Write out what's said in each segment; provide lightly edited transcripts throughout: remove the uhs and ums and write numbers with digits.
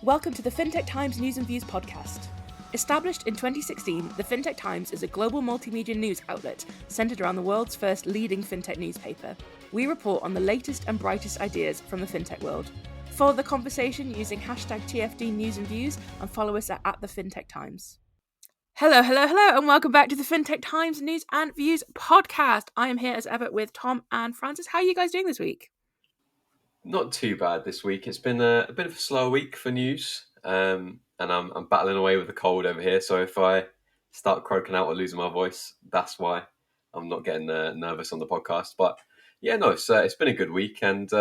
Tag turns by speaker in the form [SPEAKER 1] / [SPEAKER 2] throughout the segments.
[SPEAKER 1] Welcome to the Fintech Times News and Views podcast. Established in 2016, the Fintech Times is a global multimedia news outlet centered around the world's first leading fintech newspaper. We report on the latest and brightest ideas from the fintech world. Follow the conversation using hashtag TFD News and Views and follow us at the Fintech Times. Hello, and welcome back to the Fintech Times News and Views podcast. I am here as ever with Tom and Francis. How are you guys doing this week?
[SPEAKER 2] Not too bad this week. It's been a bit of a slow week for news, and I'm battling away with a cold over here. So if I start croaking out or losing my voice, that's why I'm not getting nervous on the podcast. But yeah, no, it's been a good week, and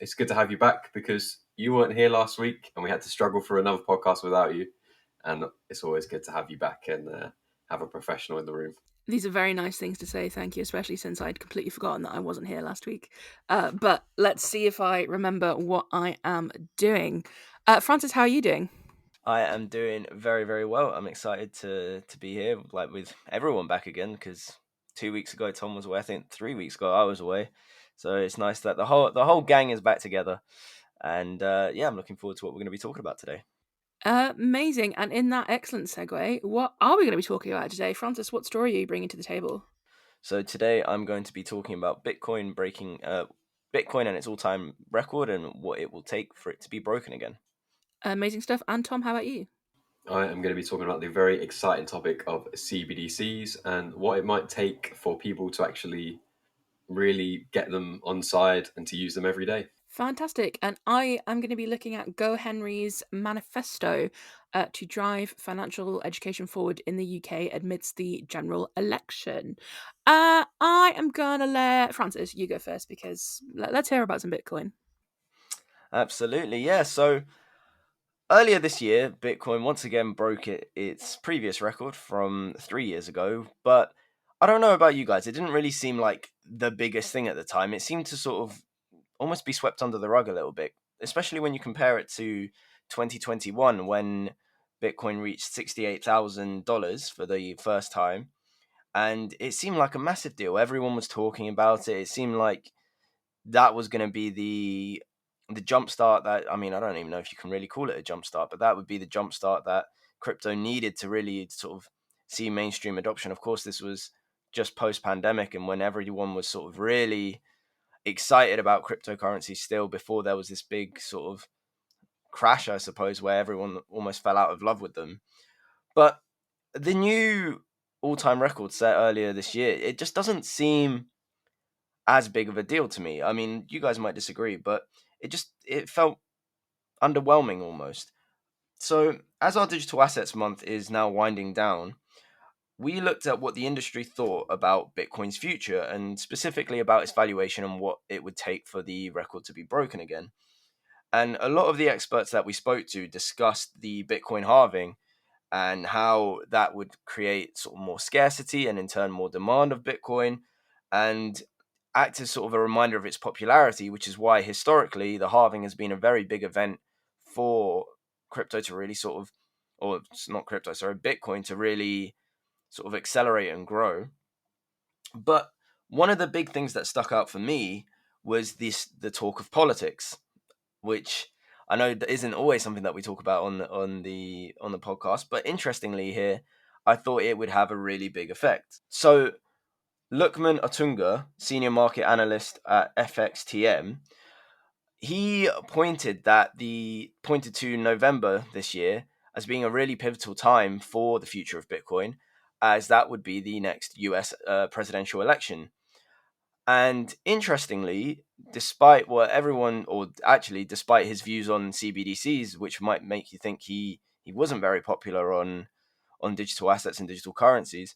[SPEAKER 2] it's good to have you back because you weren't here last week, and we had to struggle for another podcast without you. And it's always good to have you back and have a professional in the room.
[SPEAKER 1] These are very nice things to say, thank you, especially since I'd completely forgotten that I wasn't here last week. But let's see if I remember what I am doing. Francis, how are you doing?
[SPEAKER 3] I am doing very, very well. I'm excited to be here, like with everyone back again, because 2 weeks ago Tom was away. I think 3 weeks ago I was away. So it's nice that the whole gang is back together. And I'm looking forward to what we're going to be talking about today.
[SPEAKER 1] Amazing. And in that excellent segue, what are we going to be talking about today? Francis, what story are you bringing to the table?
[SPEAKER 3] So today I'm going to be talking about Bitcoin breaking Bitcoin and its all-time record and what it will take for it to be broken again.
[SPEAKER 1] Amazing stuff. And Tom, how about you?
[SPEAKER 2] I am going to be talking about the very exciting topic of CBDCs and what it might take for people to actually really get them on side and to use them every day.
[SPEAKER 1] Fantastic. And I am going to be looking at GoHenry's manifesto to drive financial education forward in the UK amidst the general election. I am going to let Francis, you go first, because let's hear about some Bitcoin.
[SPEAKER 3] Absolutely, yeah. So earlier this year, Bitcoin once again broke its previous record from 3 years ago, but I don't know about you guys. It didn't really seem like the biggest thing at the time. It seemed to sort of almost be swept under the rug a little bit, especially when you compare it to 2021 when Bitcoin reached $68,000 for the first time. And it seemed like a massive deal. Everyone was talking about it. It seemed like that was going to be the jump start that, I mean, I don't even know if you can really call it a jump start, but that would be the jump start that crypto needed to really sort of see mainstream adoption. Of course, this was just post-pandemic and when everyone was sort of really excited about cryptocurrency still before there was this big sort of crash, I suppose, where everyone almost fell out of love with them. But the new all-time record set earlier this year, it just doesn't seem as big of a deal to me. I mean, you guys might disagree, but it felt underwhelming almost. So as our digital assets month is now winding down, we looked at what the industry thought about Bitcoin's future and specifically about its valuation and what it would take for the record to be broken again. And a lot of the experts that we spoke to discussed the Bitcoin halving and how that would create sort of more scarcity and in turn more demand of Bitcoin and act as sort of a reminder of its popularity, which is why historically the halving has been a very big event for crypto to really sort of, or it's not crypto, sorry, Bitcoin to really sort of accelerate and grow. But one of the big things that stuck out for me was the talk of politics, which I know that isn't always something that we talk about on the podcast, but interestingly here, I thought it would have a really big effect. So Lukman Otunga, senior market analyst at FXTM, he pointed to November this year as being a really pivotal time for the future of Bitcoin, as that would be the next US presidential election. And interestingly, despite his views on CBDCs, which might make you think he wasn't very popular on digital assets and digital currencies,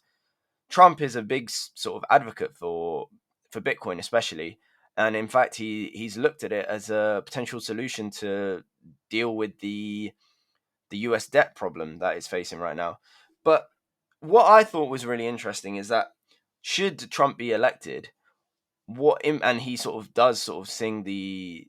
[SPEAKER 3] Trump is a big sort of advocate for Bitcoin, especially. And in fact, he's looked at it as a potential solution to deal with the US debt problem that it's facing right now. But what I thought was really interesting is that should Trump be elected, and he sort of does sort of sing the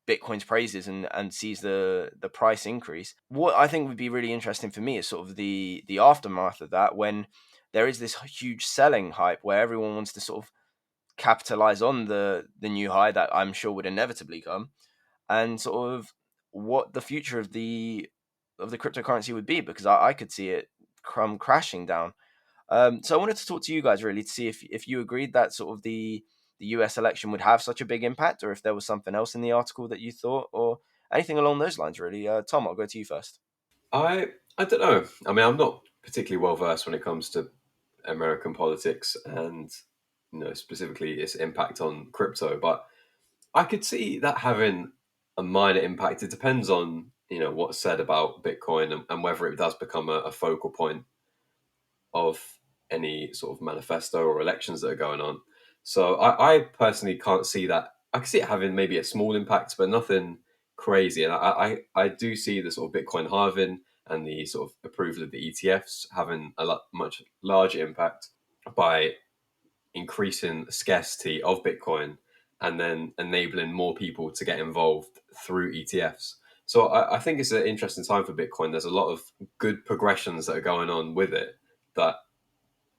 [SPEAKER 3] Bitcoin's praises and sees the price increase, what I think would be really interesting for me is sort of the aftermath of that, when there is this huge selling hype where everyone wants to sort of capitalize on the new high that I'm sure would inevitably come, and sort of what the future of the cryptocurrency would be, because I could see it come crashing down. So I wanted to talk to you guys really to see if you agreed that sort of the US election would have such a big impact, or if there was something else in the article that you thought, or anything along those lines really. Tom, I'll go to you first.
[SPEAKER 2] I don't know. I mean, I'm not particularly well versed when it comes to American politics and specifically its impact on crypto, but I could see that having a minor impact. It depends on what's said about Bitcoin and whether it does become a focal point of any sort of manifesto or elections that are going on. So I personally can't see that. I can see it having maybe a small impact, but nothing crazy. And I do see the sort of Bitcoin halving and the sort of approval of the ETFs having a much larger impact by increasing scarcity of Bitcoin and then enabling more people to get involved through ETFs. So I think it's an interesting time for Bitcoin. There's a lot of good progressions that are going on with it that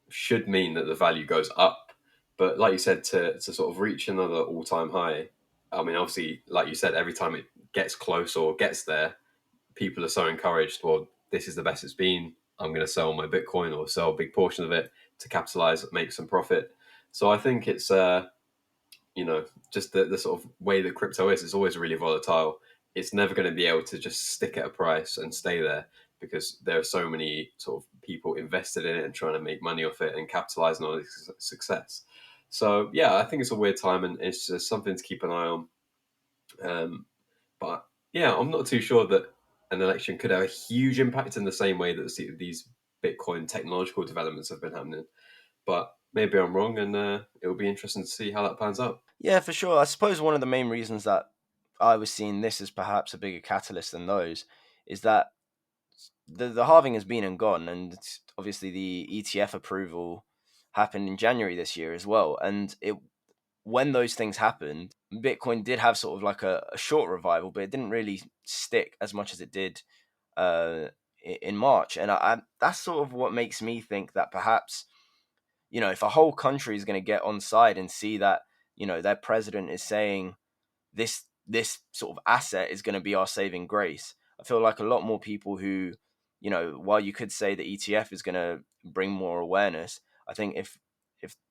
[SPEAKER 2] should mean that the value goes up. But like you said, to sort of reach another all-time high, I mean, obviously, like you said, every time it gets close or gets there, people are so encouraged. Well, this is the best it's been. I'm going to sell my Bitcoin or sell a big portion of it to capitalize, make some profit. So I think it's just the sort of way that crypto is. It's always really volatile. It's never going to be able to just stick at a price and stay there because there are so many sort of people invested in it and trying to make money off it and capitalizing on its success. So yeah, I think it's a weird time and it's just something to keep an eye on. But yeah, I'm not too sure that an election could have a huge impact in the same way that these Bitcoin technological developments have been happening. But maybe I'm wrong, and it will be interesting to see how that pans out.
[SPEAKER 3] Yeah, for sure. I suppose one of the main reasons that I was seeing this as perhaps a bigger catalyst than those is that the halving has been and gone, and obviously the ETF approval happened in January this year as well. And when those things happened, Bitcoin did have sort of like a short revival, but it didn't really stick as much as it did in March. And that's sort of what makes me think that perhaps, if a whole country is going to get on side and see that, their president is saying this sort of asset is going to be our saving grace, I feel like a lot more people who, while you could say the ETF is going to bring more awareness, I think if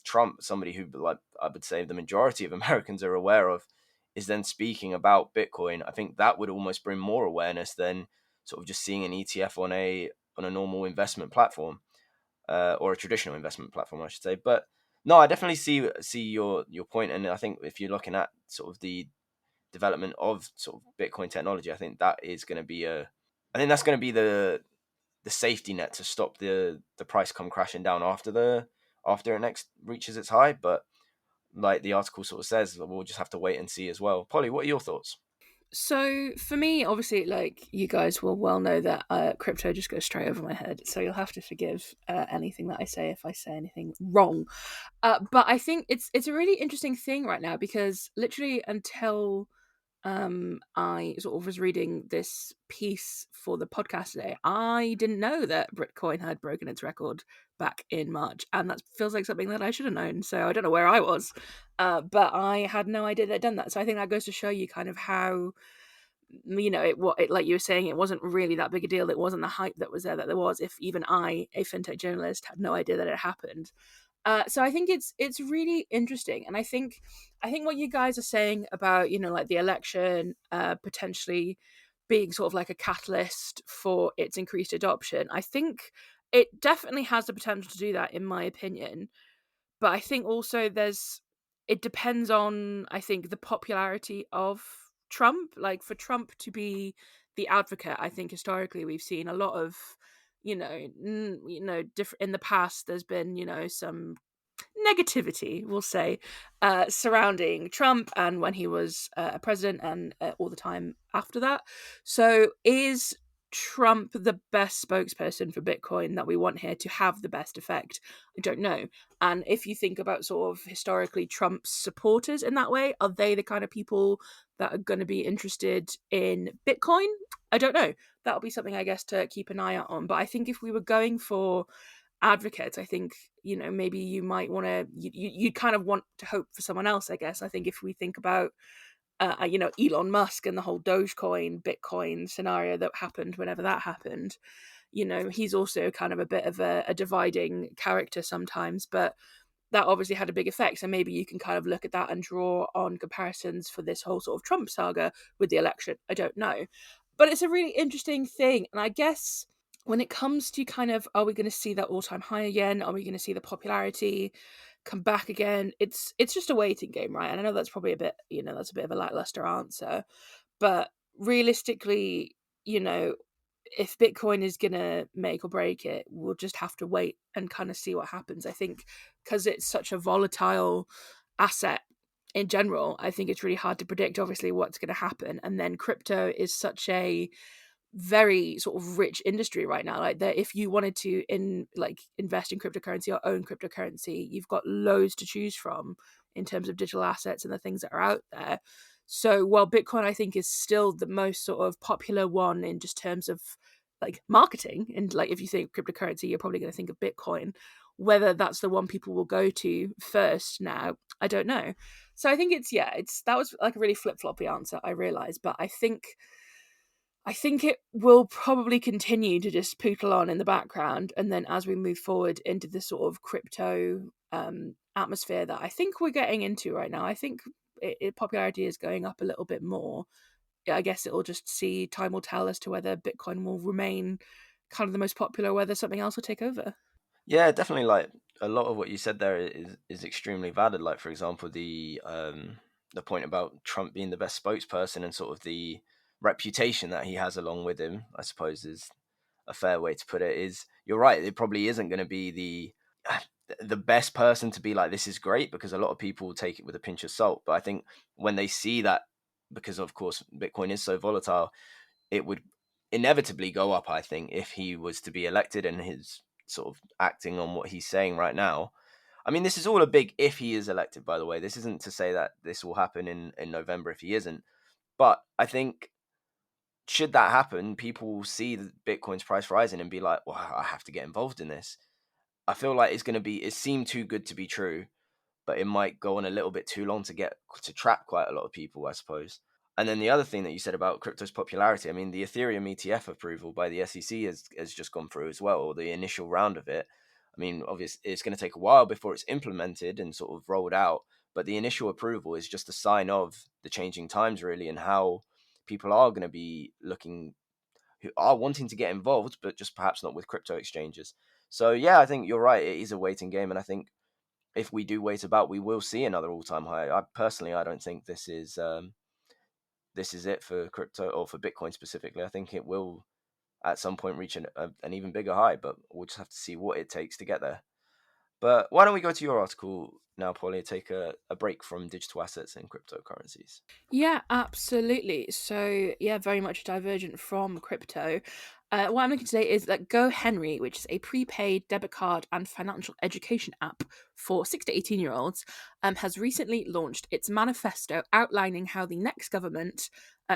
[SPEAKER 3] Trump, somebody who, like I would say the majority of Americans are aware of, is then speaking about Bitcoin, I think that would almost bring more awareness than sort of just seeing an ETF on a normal investment platform, or a traditional investment platform, I should say. But no, I definitely see your point, and I think if you're looking at sort of the development of sort of Bitcoin technology, I think that's going to be the safety net to stop the price come crashing down after it next reaches its high. But like the article sort of says, we'll just have to wait and see as well. Polly, what are your thoughts?
[SPEAKER 1] So for me, obviously, like you guys will well know that crypto just goes straight over my head. So you'll have to forgive anything that I say if I say anything wrong. But I think it's a really interesting thing right now because literally until I sort of was reading this piece for the podcast today, I didn't know that Bitcoin had broken its record back in March, and that feels like something that I should have known. So I don't know where I was, but I had no idea they'd done that. So I think that goes to show you kind of how it like you were saying, it wasn't really that big a deal. It wasn't the hype that was there that there was. If even I, a fintech journalist, had no idea that it happened. So I think it's really interesting, and I think what you guys are saying about like the election potentially being sort of like a catalyst for its increased adoption, I think it definitely has the potential to do that, in my opinion. But I think also it depends on, I think, the popularity of Trump. Like for Trump to be the advocate, I think historically we've seen a lot of different in the past. There's been some negativity, we'll say, surrounding Trump and when he was a president and all the time after that. So is Trump the best spokesperson for Bitcoin that we want here to have the best effect? I don't know. And if you think about sort of historically Trump's supporters in that way, are they the kind of people that are going to be interested in Bitcoin? I don't know. That'll be something, I guess, to keep an eye out on. But I think if we were going for advocates, I think maybe you might want to you kind of want to hope for someone else. I guess I think if we think about Elon Musk and the whole Dogecoin, Bitcoin scenario that happened whenever that happened. He's also kind of a bit of a dividing character sometimes, but that obviously had a big effect. So maybe you can kind of look at that and draw on comparisons for this whole sort of Trump saga with the election. I don't know. But it's a really interesting thing. And I guess when it comes to kind of, are we going to see that all-time high again? Are we going to see the popularity come back again? It's just a waiting game, right? And I know that's probably a bit, that's a bit of a lackluster answer. But realistically, if Bitcoin is going to make or break it, we'll just have to wait and kind of see what happens. I think because it's such a volatile asset in general, I think it's really hard to predict, obviously, what's going to happen. And then crypto is such a very sort of rich industry right now. Like, that if you wanted to invest in cryptocurrency or own cryptocurrency, you've got loads to choose from in terms of digital assets and the things that are out there. So while Bitcoin, I think, is still the most sort of popular one in just terms of like marketing, and like if you think cryptocurrency, you're probably going to think of Bitcoin. Whether that's the one people will go to first now, I don't know. So I think that was like a really flip-floppy answer, I realize, but I think it will probably continue to just poodle on in the background, and then as we move forward into the sort of crypto atmosphere that I think we're getting into right now, I think popularity is going up a little bit more. I guess time will tell as to whether Bitcoin will remain kind of the most popular, or whether something else will take over.
[SPEAKER 3] Yeah, definitely. Like a lot of what you said there is extremely valid. Like, for example, the point about Trump being the best spokesperson and sort of the reputation that he has along with him, I suppose, is a fair way to put it. Is you're right. It probably isn't going to be the best person to be like, this is great, because a lot of people will take it with a pinch of salt. But I think when they see that, because of course Bitcoin is so volatile, it would inevitably go up, I think, if he was to be elected and his sort of acting on what he's saying right now. I mean, this is all a big if he is elected, by the way. This isn't to say that this will happen in November if he isn't. But I think should that happen, people will see the Bitcoin's price rising and be like, well, I have to get involved in this. I feel like it seemed too good to be true, but it might go on a little bit too long to trap quite a lot of people, I suppose. And then the other thing that you said about crypto's popularity, I mean, the Ethereum ETF approval by the SEC has just gone through as well, or the initial round of it. I mean, obviously, it's going to take a while before it's implemented and sort of rolled out, but the initial approval is just a sign of the changing times, really, and how people are going to be looking, who are wanting to get involved, but just perhaps not with crypto exchanges. So, yeah, I think you're right. It is a waiting game, and I think if we do wait about, we will see another all-time high. I don't think this is it for crypto, or for Bitcoin specifically. I think it will at some point reach an even bigger high, but we'll just have to see what it takes to get there. But why don't we go to your article now, Polly, and take a break from digital assets and cryptocurrencies?
[SPEAKER 1] Yeah, absolutely. So, yeah, very much divergent from crypto. What I'm looking today is that GoHenry, which is a prepaid debit card and financial education app for 6 to 18-year-olds, has recently launched its manifesto outlining how the next government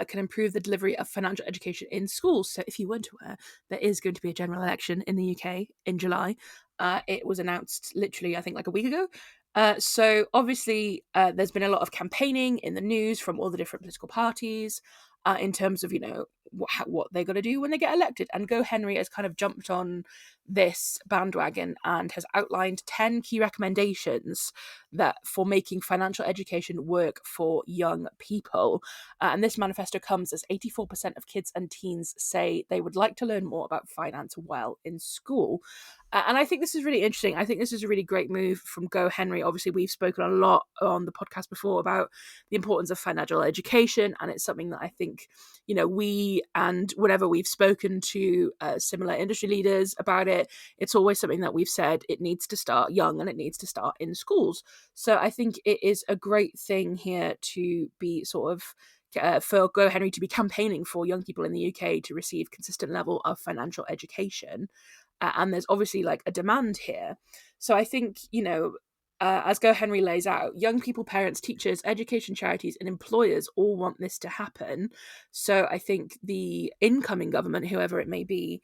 [SPEAKER 1] can improve the delivery of financial education in schools. So if you weren't aware, there is going to be a general election in the UK in July. It was announced literally, I think, like a week ago. So obviously, there's been a lot of campaigning in the news from all the different political parties in terms of, what they're going to do when they get elected. And GoHenry has kind of jumped on this bandwagon and has outlined 10 key recommendations for making financial education work for young people. And this manifesto comes as 84% of kids and teens say they would like to learn more about finance while in school. And I think this is really interesting. I think this is a really great move from GoHenry. Obviously, we've spoken a lot on the podcast before about the importance of financial education, and it's something that I think, we, and whenever we've spoken to similar industry leaders about it, it's always something that we've said it needs to start young and it needs to start in schools. So I think it is a great thing here to be sort of for GoHenry to be campaigning for young people in the UK to receive consistent level of financial education. And there's obviously like a demand here. So I think, as GoHenry lays out, young people, parents, teachers, education charities, and employers all want this to happen. So I think the incoming government, whoever it may be,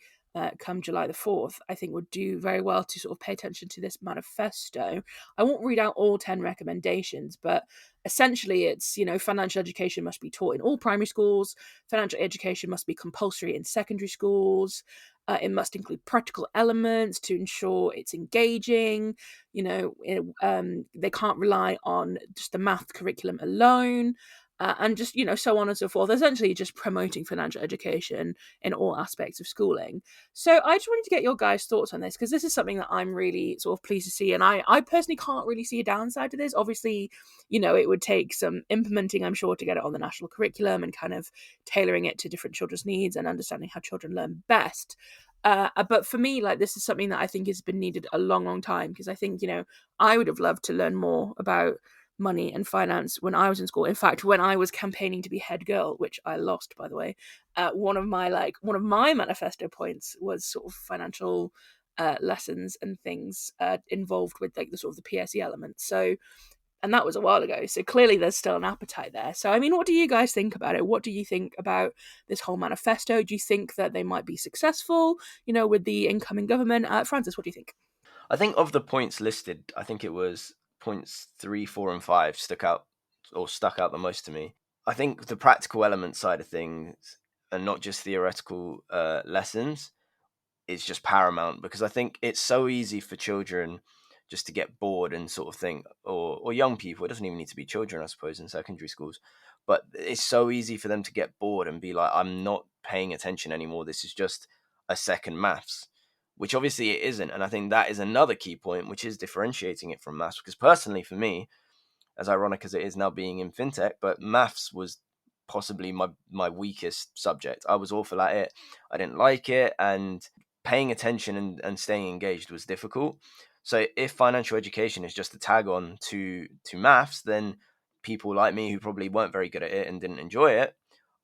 [SPEAKER 1] come July the 4th, I think would do very well to sort of pay attention to this manifesto. I won't read out all 10 recommendations, but essentially it's, financial education must be taught in all primary schools, financial education must be compulsory in secondary schools, it must include practical elements to ensure it's engaging. They can't rely on just the math curriculum alone. And just, so on and so forth, essentially just promoting financial education in all aspects of schooling. So I just wanted to get your guys' thoughts on this, because this is something that I'm really sort of pleased to see. And I personally can't really see a downside to this. Obviously, it would take some implementing, I'm sure, to get it on the national curriculum and kind of tailoring it to different children's needs and understanding how children learn best. But for me, like, this is something that I think has been needed a long, long time, because I think, I would have loved to learn more about money and finance when I was in school. In fact, when I was campaigning to be head girl, which I lost, by the way, one of my manifesto points was sort of financial lessons and things involved with like the sort of the PSE element. So, and that was a while ago. So clearly there's still an appetite there. So, I mean, what do you guys think about it? What do you think about this whole manifesto? Do you think that they might be successful, with the incoming government? Francis, what do you think?
[SPEAKER 3] I think of the points listed, I think it was points 3, 4, and 5 stuck out the most to me. I think the practical element side of things, and not just theoretical lessons, is just paramount, because I think it's so easy for children just to get bored and sort of think, or young people, it doesn't even need to be children, I suppose, in secondary schools, but it's so easy for them to get bored and be like, I'm not paying attention anymore, this is just a second maths, which obviously it isn't. And I think that is another key point, which is differentiating it from maths, because personally for me, as ironic as it is now being in fintech, but maths was possibly my weakest subject. I was awful at it, I didn't like it, and paying attention and staying engaged was difficult. So if financial education is just a tag on to maths, then people like me who probably weren't very good at it and didn't enjoy it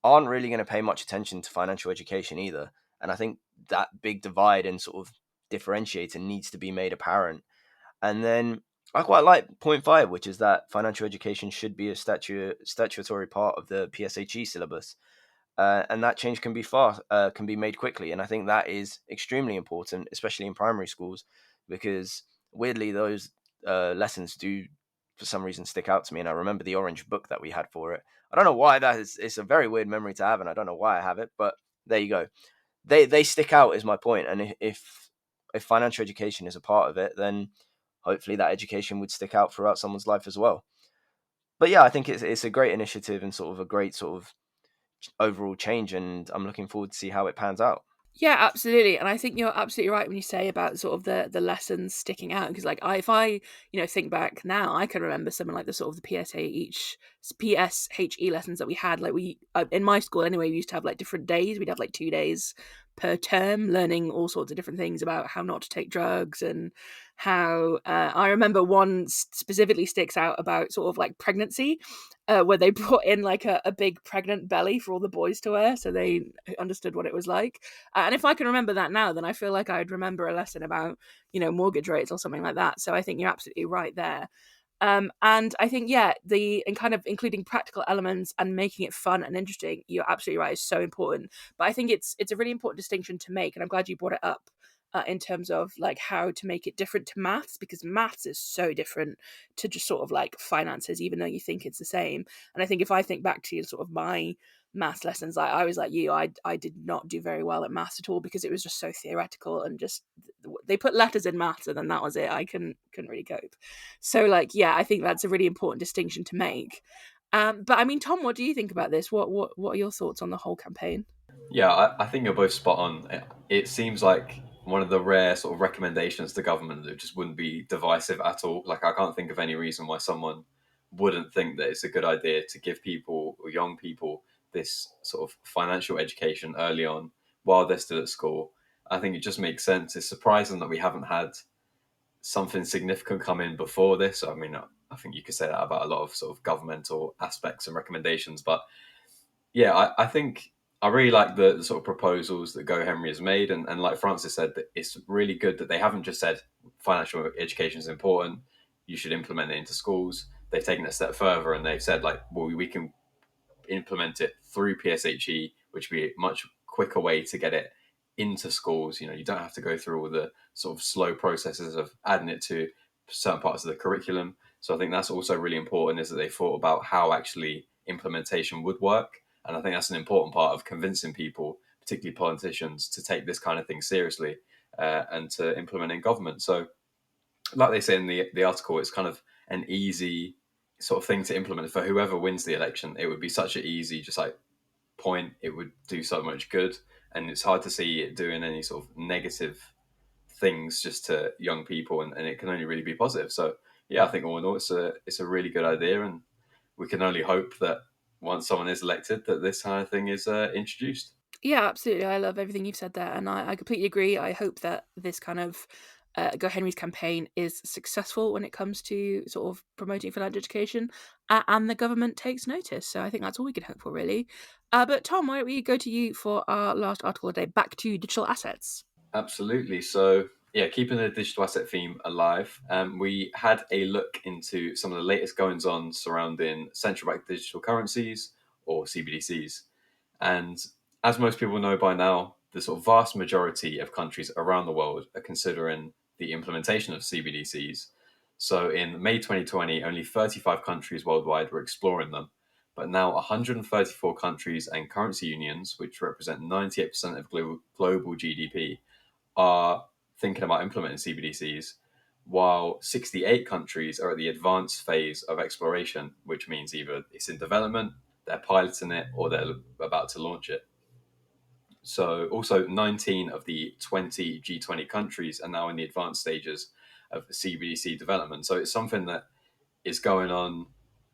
[SPEAKER 3] aren't really going to pay much attention to financial education either. And I think that big divide and sort of differentiator needs to be made apparent. And then I quite like point 5, which is that financial education should be a statutory part of the PSHE syllabus. And that change can be made quickly. And I think that is extremely important, especially in primary schools, because weirdly, those lessons do, for some reason, stick out to me. And I remember the orange book that we had for it. I don't know why that is. It's a very weird memory to have, and I don't know why I have it, but there you go. They stick out, is my point. And if financial education is a part of it, then hopefully that education would stick out throughout someone's life as well. But yeah, I think it's a great initiative and sort of a great sort of overall change, and I'm looking forward to see how it pans out.
[SPEAKER 1] Yeah, absolutely. And I think you're absolutely right when you say about sort of the lessons sticking out, because like if I think back now, I can remember something like the sort of the PSHE lessons that we had. Like we in my school anyway, we used to have like different days. We'd have like 2 days per term learning all sorts of different things about how not to take drugs, and how I remember one specifically sticks out about sort of like pregnancy, where they brought in like a big pregnant belly for all the boys to wear, so they understood what it was like. And if I can remember that now, then I feel like I'd remember a lesson about, mortgage rates or something like that. So I think you're absolutely right there. And I think, and kind of including practical elements and making it fun and interesting, you're absolutely right, is so important. But I think it's a really important distinction to make, and I'm glad you brought it up. In terms of like how to make it different to maths, because maths is so different to just sort of like finances, even though you think it's the same. And I think if I think back to sort of my maths lessons, I was like you, I did not do very well at maths at all, because it was just so theoretical, and just they put letters in maths and then that was it. I couldn't really cope. So like, yeah, I think that's a really important distinction to make. But I mean, Tom, what do you think about this? What are your thoughts on the whole campaign?
[SPEAKER 2] Yeah, I think you're both spot on. It seems like one of the rare sort of recommendations to government that just wouldn't be divisive at all. Like, I can't think of any reason why someone wouldn't think that it's a good idea to give people or young people this sort of financial education early on while they're still at school. I think it just makes sense. It's surprising that we haven't had something significant come in before this. I mean, I think you could say that about a lot of sort of governmental aspects and recommendations, but yeah, I think I really like the sort of proposals that GoHenry has made. And like Francis said, that it's really good that they haven't just said financial education is important, you should implement it into schools. They've taken it a step further and they've said, like, well, we can implement it through PSHE, which would be a much quicker way to get it into schools. You don't have to go through all the sort of slow processes of adding it to certain parts of the curriculum. So I think that's also really important, is that they thought about how actually implementation would work. And I think that's an important part of convincing people, particularly politicians, to take this kind of thing seriously and to implement in government. So like they say in the article, it's kind of an easy sort of thing to implement for whoever wins the election. It would be such an easy, just like point. It would do so much good, and it's hard to see it doing any sort of negative things just to young people, and it can only really be positive. So yeah, I think all in all, it's a really good idea, and we can only hope that once someone is elected, that this kind of thing is introduced.
[SPEAKER 1] Yeah, absolutely. I love everything you've said there, and I completely agree. I hope that this kind of GoHenry's campaign is successful when it comes to sort of promoting financial education, and the government takes notice. So I think that's all we can hope for, really. But Tom, why don't we go to you for our last article of the day, back to digital assets?
[SPEAKER 2] Absolutely. So yeah, keeping the digital asset theme alive, we had a look into some of the latest goings on surrounding central bank digital currencies, or CBDCs. And as most people know by now, the sort of vast majority of countries around the world are considering the implementation of CBDCs. So in May 2020, only 35 countries worldwide were exploring them. But now 134 countries and currency unions, which represent 98% of global GDP, are thinking about implementing CBDCs, while 68 countries are at the advanced phase of exploration, which means either it's in development, they're piloting it, or they're about to launch it. So, also 19 of the 20 G20 countries are now in the advanced stages of CBDC development. So, it's something that is going on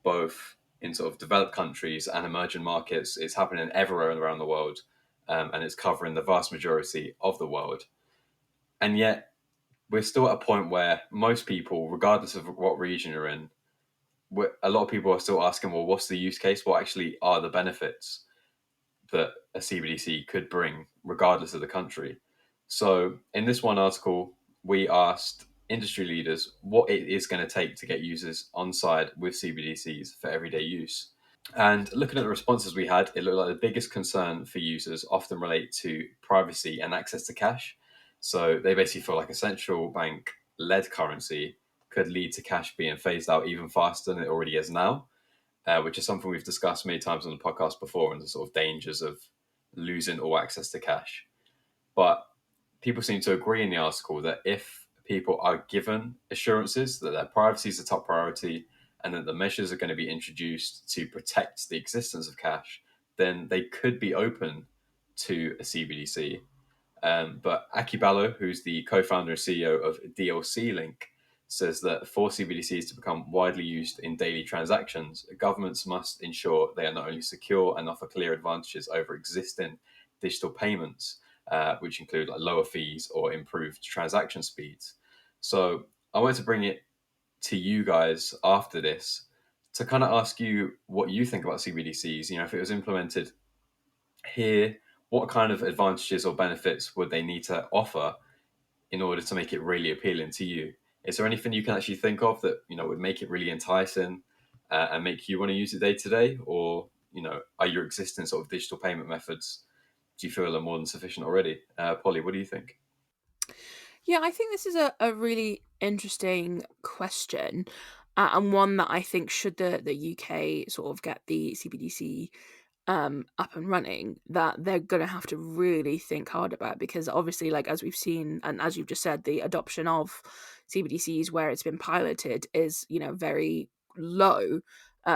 [SPEAKER 2] both in sort of developed countries and emerging markets. It's happening everywhere around the world, and it's covering the vast majority of the world. And yet, we're still at a point where most people, regardless of what region you're in, a lot of people are still asking, well, what's the use case? What actually are the benefits that a CBDC could bring, regardless of the country? So, in this one article, we asked industry leaders what it is going to take to get users on side with CBDCs for everyday use. And looking at the responses we had, it looked like the biggest concern for users often relate to privacy and access to cash. So they basically feel like a central bank led currency could lead to cash being phased out even faster than it already is now, which is something we've discussed many times on the podcast before, and the sort of dangers of losing all access to cash. But people seem to agree in the article that if people are given assurances that their privacy is the top priority, and that the measures are going to be introduced to protect the existence of cash, then they could be open to a CBDC. But Aki Ballo, who's the co-founder and CEO of DLC Link, says that for CBDCs to become widely used in daily transactions, governments must ensure they are not only secure and offer clear advantages over existing digital payments, which include like lower fees or improved transaction speeds. So I wanted to bring it to you guys after this to kind of ask you what you think about CBDCs. If it was implemented here, what kind of advantages or benefits would they need to offer in order to make it really appealing to you? Is there anything you can actually think of that would make it really enticing and make you want to use it day to day? Or are your existing sort of digital payment methods, do you feel are more than sufficient already? Polly, what do you think?
[SPEAKER 1] Yeah, I think this is a really interesting question, and one that I think should the UK sort of get the CBDC up and running, that they're going to have to really think hard about, because obviously, like as we've seen and as you've just said, the adoption of CBDCs where it's been piloted is very low.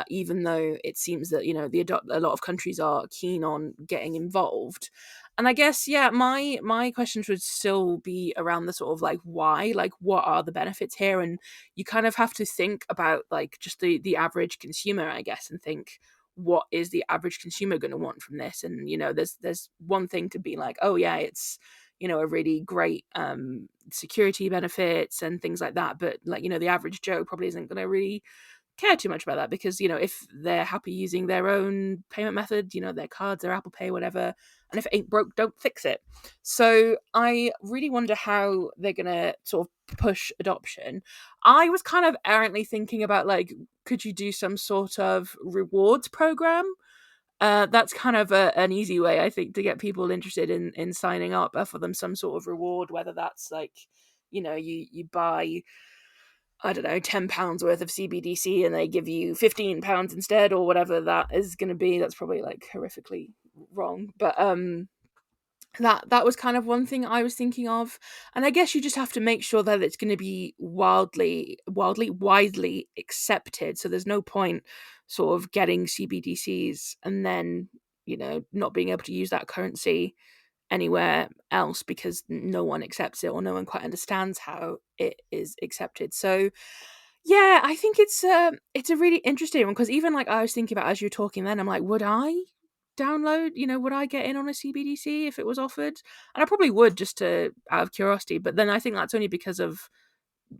[SPEAKER 1] Even though it seems that a lot of countries are keen on getting involved, and I guess my questions would still be around the sort of like why, like what are the benefits here, and you kind of have to think about like just the average consumer, I guess, and think, what is the average consumer going to want from this? And there's one thing to be like, oh yeah, it's a really great security benefits and things like that, but like the average Joe probably isn't going to really care too much about that, because if they're happy using their own payment method, their cards, their Apple Pay, whatever, and if it ain't broke, don't fix it. So I really wonder how they're gonna sort of push adoption. I was kind of errantly thinking about, like, could you do some sort of rewards program That's kind of an easy way, I think, to get people interested in signing up, for them some sort of reward, whether that's like, you buy, I don't know, £10 worth of CBDC and they give you £15 instead, or whatever that is going to be. That's probably like horrifically wrong, but that was kind of one thing I was thinking of. And I guess you just have to make sure that it's going to be widely accepted. So there's no point sort of getting CBDCs and then, not being able to use that currency anywhere else because no one accepts it or no one quite understands how it is accepted. So yeah, I think it's a really interesting one, because even like I was thinking about as you were talking then, I'm like, would I download, would I get in on a CBDC if it was offered? And I probably would, just to out of curiosity, but then I think that's only because of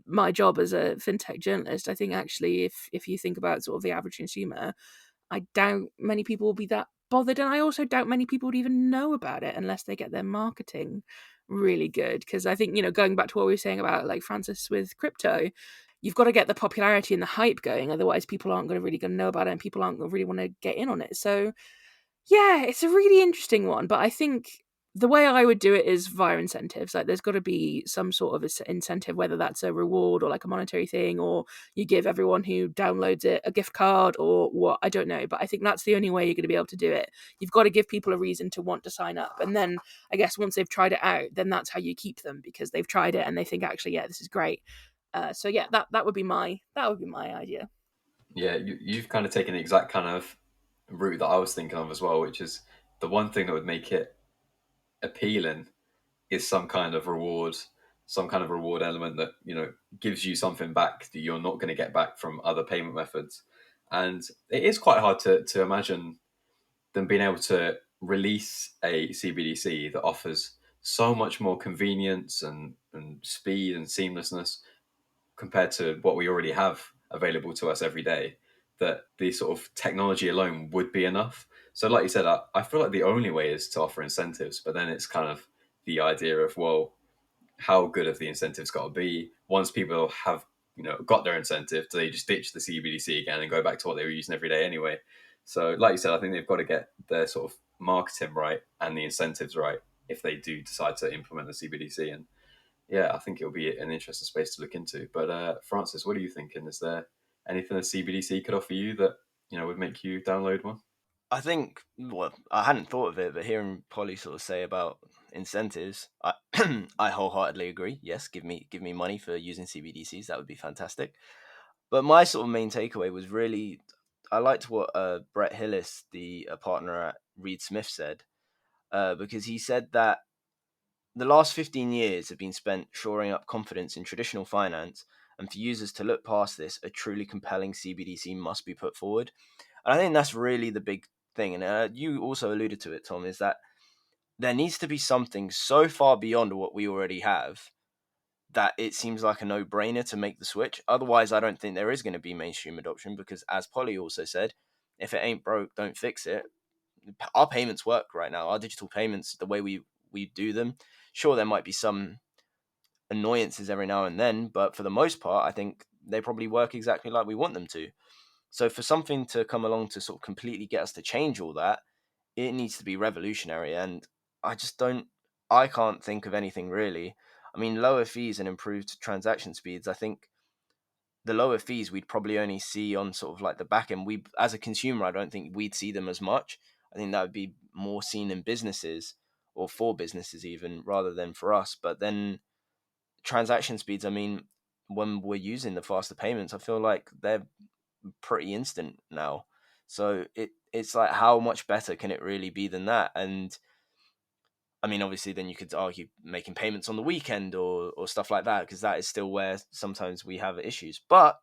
[SPEAKER 1] my job as a fintech journalist. I think actually if you think about sort of the average consumer, I doubt many people will be that bothered, and I also doubt many people would even know about it unless they get their marketing really good. Because I think, going back to what we were saying about like Francis with crypto, you've got to get the popularity and the hype going, otherwise people aren't really going to know about it and people aren't going to really want to get in on it. So yeah, it's a really interesting one, but I think the way I would do it is via incentives. Like, there's got to be some sort of incentive, whether that's a reward or like a monetary thing, or you give everyone who downloads it a gift card or what, I don't know. But I think that's the only way you're going to be able to do it. You've got to give people a reason to want to sign up. And then I guess once they've tried it out, then that's how you keep them, because they've tried it and they think, actually, yeah, this is great. So yeah, that would be my idea.
[SPEAKER 2] Yeah, you've kind of taken the exact kind of route that I was thinking of as well, which is the one thing that would make it appealing is some kind of reward element that, gives you something back that you're not going to get back from other payment methods. And it is quite hard to imagine them being able to release a CBDC that offers so much more convenience and speed and seamlessness compared to what we already have available to us every day, that the sort of technology alone would be enough. So like you said, I feel like the only way is to offer incentives, but then it's kind of the idea of, well, how good have the incentives got to be? Once people have, got their incentive, do they just ditch the CBDC again and go back to what they were using every day anyway? So like you said, I think they've got to get their sort of marketing right and the incentives right if they do decide to implement the CBDC. And yeah, I think it'll be an interesting space to look into. But Francis, what are you thinking? Is there anything a CBDC could offer you that, would make you download one?
[SPEAKER 3] I think, well, I hadn't thought of it, but hearing Polly sort of say about incentives, I I wholeheartedly agree. Yes, give me money for using CBDCs. That would be fantastic. But my sort of main takeaway was really, I liked what Brett Hillis, the partner at Reed Smith, said, because he said that the last 15 years have been spent shoring up confidence in traditional finance, and for users to look past this, a truly compelling CBDC must be put forward. And I think that's really the big thing. And you also alluded to it, Tom, is that there needs to be something so far beyond what we already have that it seems like a no-brainer to make the switch. Otherwise, I don't think there is going to be mainstream adoption, because as Polly also said, if it ain't broke, don't fix it. Our payments work right now. Our digital payments, the way we do them, sure, there might be some annoyances every now and then, but for the most part, I think they probably work exactly like we want them to. So for something to come along to sort of completely get us to change all that, it needs to be revolutionary. And I can't think of anything really. I mean, lower fees and improved transaction speeds, I think the lower fees we'd probably only see on sort of like the back end. We, as a consumer, I don't think we'd see them as much. I think that would be more seen in businesses, or for businesses even, rather than for us. But then transaction speeds, I mean, when we're using the faster payments, I feel like they're pretty instant now. So it's like, how much better can it really be than that? And I mean, obviously, then you could argue making payments on the weekend or stuff like that, because that is still where sometimes we have issues. But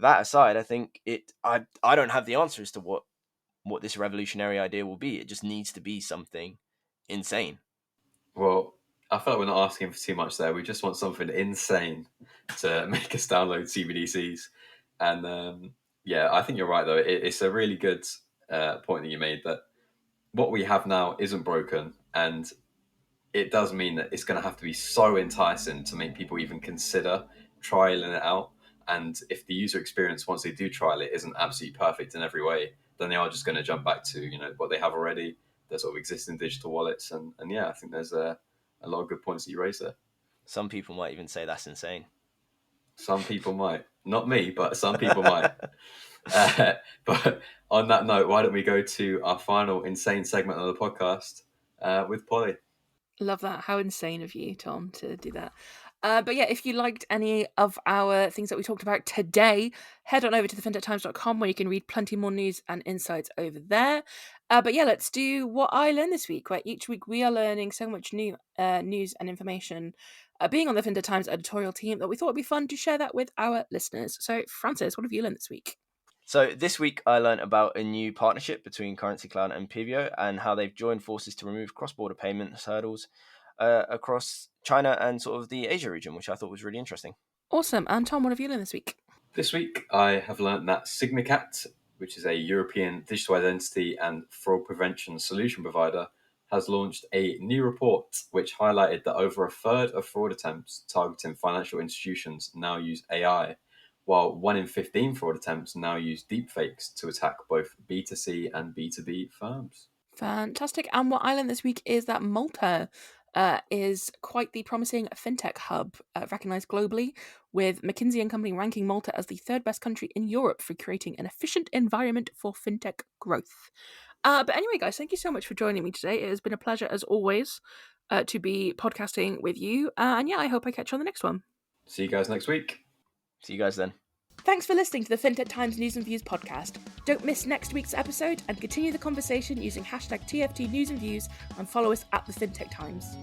[SPEAKER 3] that aside, I think I don't have the answer as to what this revolutionary idea will be. It just needs to be something insane.
[SPEAKER 2] Well, I feel like we're not asking for too much there. We just want something insane to make us download CBDCs. And yeah, I think you're right, though. It's a really good point that you made, that what we have now isn't broken. And it does mean that it's going to have to be so enticing to make people even consider trialing it out. And if the user experience, once they do trial it, isn't absolutely perfect in every way, then they are just going to jump back to what they have already, their sort of existing digital wallets. And yeah, I think there's a lot of good points that you raised there.
[SPEAKER 3] Some people might even say that's insane.
[SPEAKER 2] Some people might, not me, but some people might. But on that note, why don't we go to our final insane segment of the podcast with Polly?
[SPEAKER 1] Love that. How insane of you, Tom, to do that. But yeah, if you liked any of our things that we talked about today, head on over to thefintechtimes.com where you can read plenty more news and insights over there. But yeah, let's do what I learned this week, where each week we are learning so much new news and information, being on the Fintech Times editorial team, that we thought it'd be fun to share that with our listeners. So Francis, what have you learned this week?
[SPEAKER 3] So this week I learned about a new partnership between Currency Cloud and Pivio and how they've joined forces to remove cross-border payment hurdles across China and sort of the Asia region, which I thought was really interesting.
[SPEAKER 1] Awesome. And Tom, what have you learned this week?
[SPEAKER 2] This week I have learned that Signicat, which is a European digital identity and fraud prevention solution provider, has launched a new report which highlighted that over a third of fraud attempts targeting financial institutions now use AI, while 1 in 15 fraud attempts now use deepfakes to attack both B2C and B2B firms.
[SPEAKER 1] Fantastic. And what I learned this week is that Malta is quite the promising fintech hub, recognised globally, with McKinsey & Company ranking Malta as the third best country in Europe for creating an efficient environment for fintech growth. But anyway, guys, thank you so much for joining me today. It has been a pleasure, as always, to be podcasting with you. And yeah, I hope I catch you on the next one.
[SPEAKER 2] See you guys next week.
[SPEAKER 3] See you guys then.
[SPEAKER 1] Thanks for listening to the Fintech Times News and Views podcast. Don't miss next week's episode and continue the conversation using #TFT News and Views and follow us at the Fintech Times.